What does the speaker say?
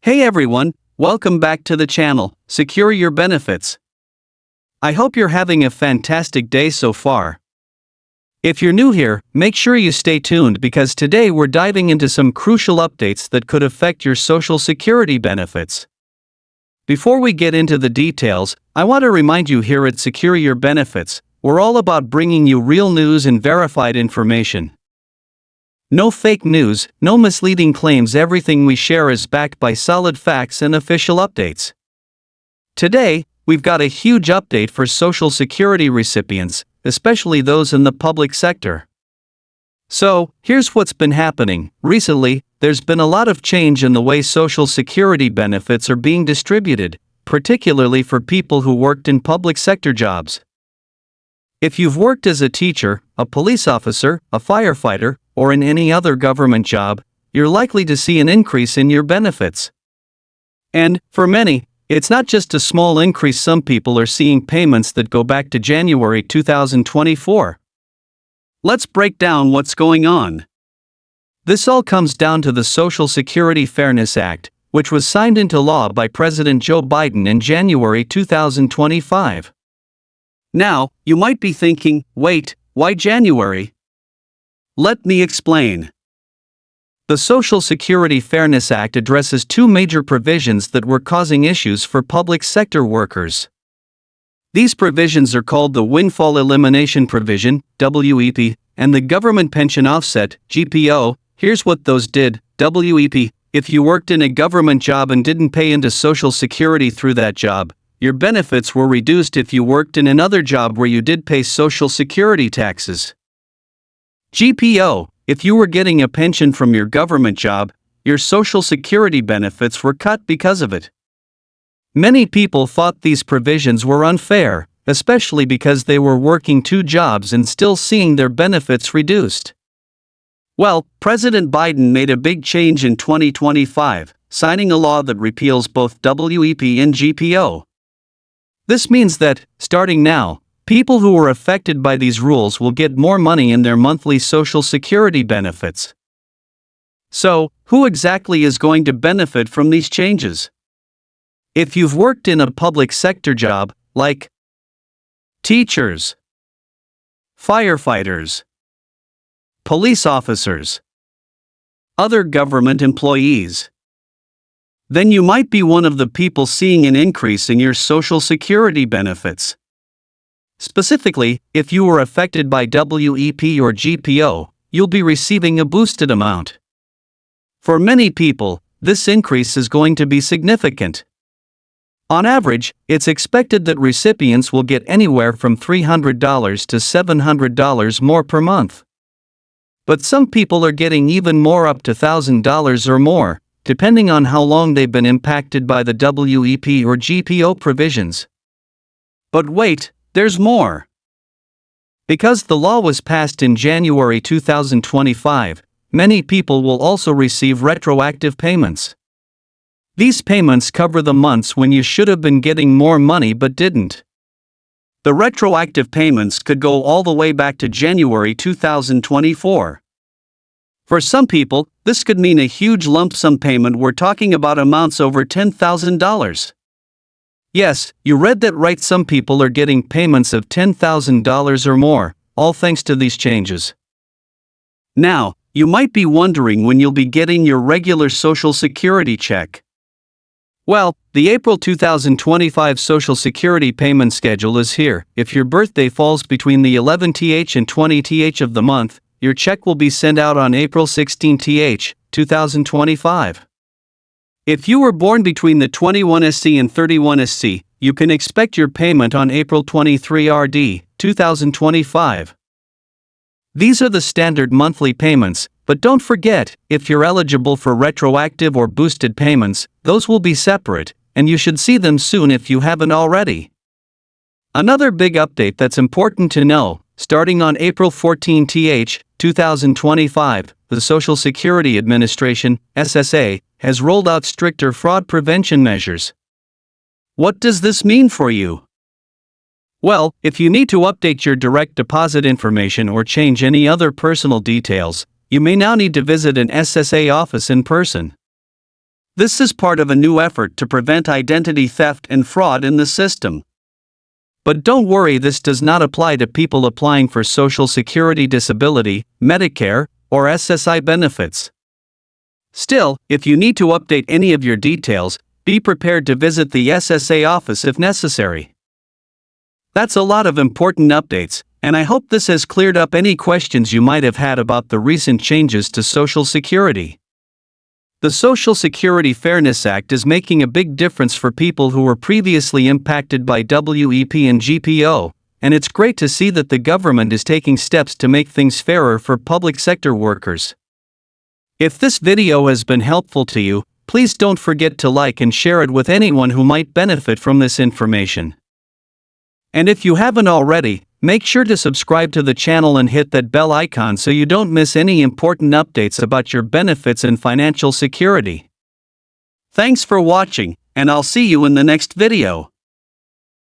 Hey everyone, welcome back to the channel, Secure Your Benefits. I hope you're having a fantastic day so far. If you're new here, make sure you stay tuned because today we're diving into some crucial updates that could affect your Social Security benefits. Before we get into the details, I want to remind you here at Secure Your Benefits, we're all about bringing you real news and verified information. No fake news, no misleading claims. Everything we share is backed by solid facts and official updates. Today, we've got a huge update for Social Security recipients, especially those in the public sector. So, here's what's been happening. Recently, there's been a lot of change in the way Social Security benefits are being distributed, particularly for people who worked in public sector jobs. If you've worked as a teacher, a police officer, a firefighter, or in any other government job, you're likely to see an increase in your benefits. And, for many, it's not just a small increase. Some people are seeing payments that go back to January 2024. Let's break down what's going on. This all comes down to the Social Security Fairness Act, which was signed into law by President Joe Biden in January 2025. Now, you might be thinking, wait, why January? Let me explain. The Social Security Fairness Act addresses two major provisions that were causing issues for public sector workers. These provisions are called the Windfall Elimination Provision, WEP, and the Government Pension Offset, GPO. Here's what those did. WEP: if you worked in a government job and didn't pay into Social Security through that job, your benefits were reduced. If you worked in another job where you did pay Social Security taxes. GPO: if you were getting a pension from your government job, your Social Security benefits were cut because of it. Many people thought these provisions were unfair, especially because they were working two jobs and still seeing their benefits reduced. Well, President Biden made a big change in 2025, signing a law that repeals both WEP and GPO. This means that, starting now, people who were affected by these rules will get more money in their monthly Social Security benefits. So, who exactly is going to benefit from these changes? If you've worked in a public sector job, like teachers, firefighters, police officers, other government employees, then you might be one of the people seeing an increase in your Social Security benefits. Specifically, if you were affected by WEP or GPO, you'll be receiving a boosted amount. For many people, this increase is going to be significant. On average, it's expected that recipients will get anywhere from $300 to $700 more per month. But some people are getting even more, up to $1,000 or more, depending on how long they've been impacted by the WEP or GPO provisions. But wait, there's more. Because the law was passed in January 2025, many people will also receive retroactive payments. These payments cover the months when you should have been getting more money but didn't. The retroactive payments could go all the way back to January 2024. For some people, this could mean a huge lump sum payment. We're talking about amounts over $10,000. Yes, you read that right. Some people are getting payments of $10,000 or more, all thanks to these changes. Now, you might be wondering when you'll be getting your regular Social Security check. Well, the April 2025 Social Security payment schedule is here. If your birthday falls between the 11th and 20th of the month, your check will be sent out on April 16th, 2025. If you were born between the 21st and 31st, you can expect your payment on April 23rd, 2025. These are the standard monthly payments, but don't forget, if you're eligible for retroactive or boosted payments, those will be separate, and you should see them soon if you haven't already. Another big update that's important to know: starting on April 14th, 2025, the Social Security Administration, SSA, has rolled out stricter fraud prevention measures. What does this mean for you? Well, if you need to update your direct deposit information or change any other personal details, you may now need to visit an SSA office in person. This is part of a new effort to prevent identity theft and fraud in the system. But don't worry, this does not apply to people applying for Social Security, Disability, Medicare, or SSI benefits. Still, if you need to update any of your details, be prepared to visit the SSA office if necessary. That's a lot of important updates, and I hope this has cleared up any questions you might have had about the recent changes to Social Security. The Social Security Fairness Act is making a big difference for people who were previously impacted by WEP and GPO, and it's great to see that the government is taking steps to make things fairer for public sector workers. If this video has been helpful to you, please don't forget to like and share it with anyone who might benefit from this information. And if you haven't already, make sure to subscribe to the channel and hit that bell icon so you don't miss any important updates about your benefits and financial security. Thanks for watching, and I'll see you in the next video.